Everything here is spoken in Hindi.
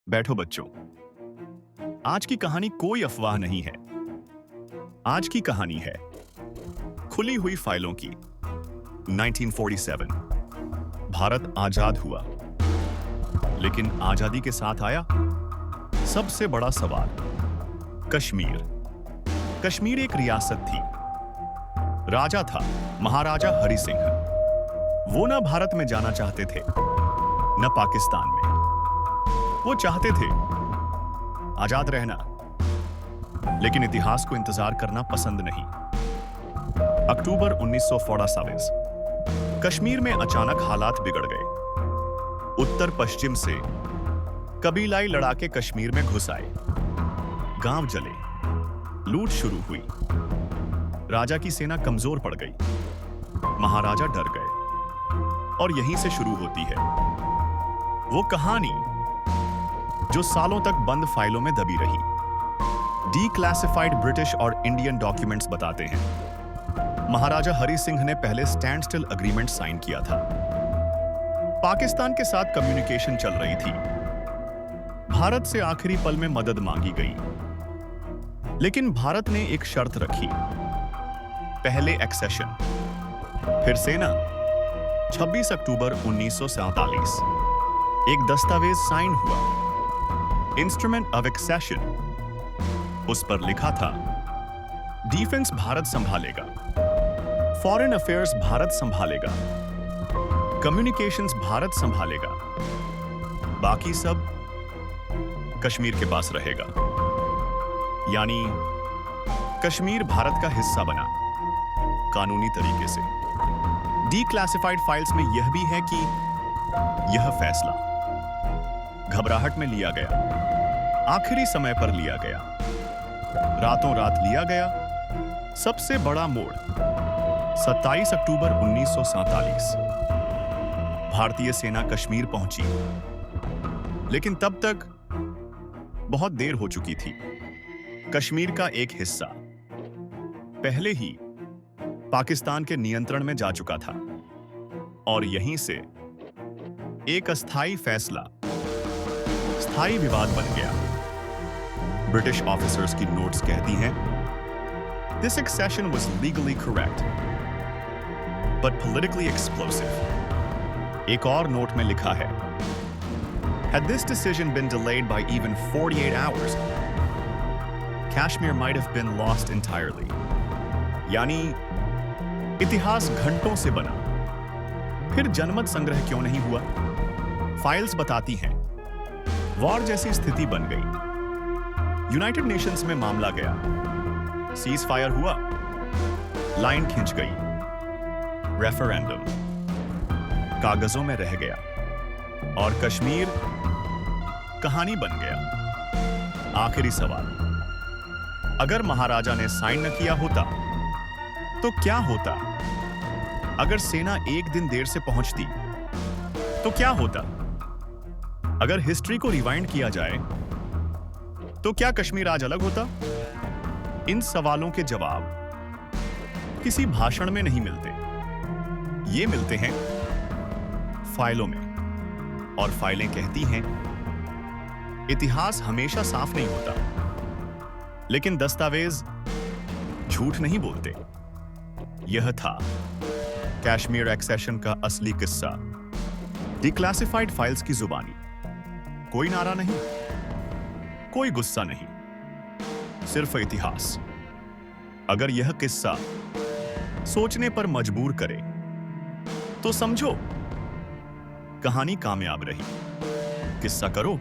बैठो बच्चों। आज की कहानी कोई अफवाह नहीं है। आज की कहानी है खुली हुई फाइलों की। 1947 भारत आजाद हुआ, लेकिन आजादी के साथ आया सबसे बड़ा सवाल। कश्मीर। कश्मीर एक रियासत थी। राजा था महाराजा हरि सिंह। वो ना भारत में जाना चाहते थे न पाकिस्तान में। वो चाहते थे आजाद रहना, लेकिन इतिहास को इंतजार करना पसंद नहीं। अक्टूबर 1947 कश्मीर में अचानक हालात बिगड़ गए। उत्तर पश्चिम से कबीलाई लड़ाके कश्मीर में घुस आए। गांव जले, लूट शुरू हुई। राजा की सेना कमजोर पड़ गई। महाराजा डर गए और यहीं से शुरू होती है वो कहानी जो सालों तक बंद फाइलों में दबी रही। डीक्लासिफाइड ब्रिटिश और इंडियन डॉक्यूमेंट्स बताते हैं महाराजा हरि सिंह ने पहले स्टैंड स्टिल अग्रीमेंट साइन किया था। पाकिस्तान के साथ कम्युनिकेशन चल रही थी। भारत से आखिरी पल में मदद मांगी गई, लेकिन भारत ने एक शर्त रखी। पहले एक्सेशन, फिर सेना। 26 अक्टूबर 1947 एक दस्तावेज साइन हुआ, इंस्ट्रूमेंट ऑफ एक्सेशन। उस पर लिखा था डिफेंस भारत संभालेगा, फॉरेन अफेयर्स भारत संभालेगा, कम्युनिकेशंस भारत संभालेगा, बाकी सब कश्मीर के पास रहेगा। यानी कश्मीर भारत का हिस्सा बना कानूनी तरीके से। डीक्लासिफाइड फाइल्स में यह भी है कि यह फैसला घबराहट में लिया गया, आखिरी समय पर लिया गया, रातों रात लिया गया। सबसे बड़ा मोड़ 27 अक्टूबर 1947 भारतीय सेना कश्मीर पहुंची, लेकिन तब तक बहुत देर हो चुकी थी। कश्मीर का एक हिस्सा पहले ही पाकिस्तान के नियंत्रण में जा चुका था और यहीं से एक अस्थायी फैसला स्थायी विवाद बन गया। ब्रिटिश ऑफिसर्स की नोट्स कहती हैं this accession was legally correct but politically explosive. एक और नोट में लिखा है Had this decision been delayed by even 48 hours, Kashmir might have been lost entirely. यानी इतिहास घंटों से बना, फिर जनमत संग्रह क्यों नहीं हुआ? फाइल्स बताती हैं वॉर जैसी स्थिति बन गई। यूनाइटेड नेशंस में मामला गया, सीज फायर हुआ, लाइन खिंच गई, रेफरेंडम कागजों में रह गया और कश्मीर कहानी बन गया। आखिरी सवाल, अगर महाराजा ने साइन न किया होता तो क्या होता? अगर सेना एक दिन देर से पहुंचती तो क्या होता? अगर हिस्ट्री को रिवाइंड किया जाए तो क्या कश्मीर आज अलग होता? इन सवालों के जवाब किसी भाषण में नहीं मिलते, ये मिलते हैं फाइलों में। और फाइलें कहती हैं इतिहास हमेशा साफ नहीं होता, लेकिन दस्तावेज झूठ नहीं बोलते। यह था कश्मीर एक्सेशन का असली किस्सा। डिक्लासिफाइड फाइल्स की जुबानी। कोई नारा नहीं, कोई गुस्सा नहीं, सिर्फ इतिहास। अगर यह किस्सा सोचने पर मजबूर करे तो समझो कहानी कामयाब रही। किस्सा करो।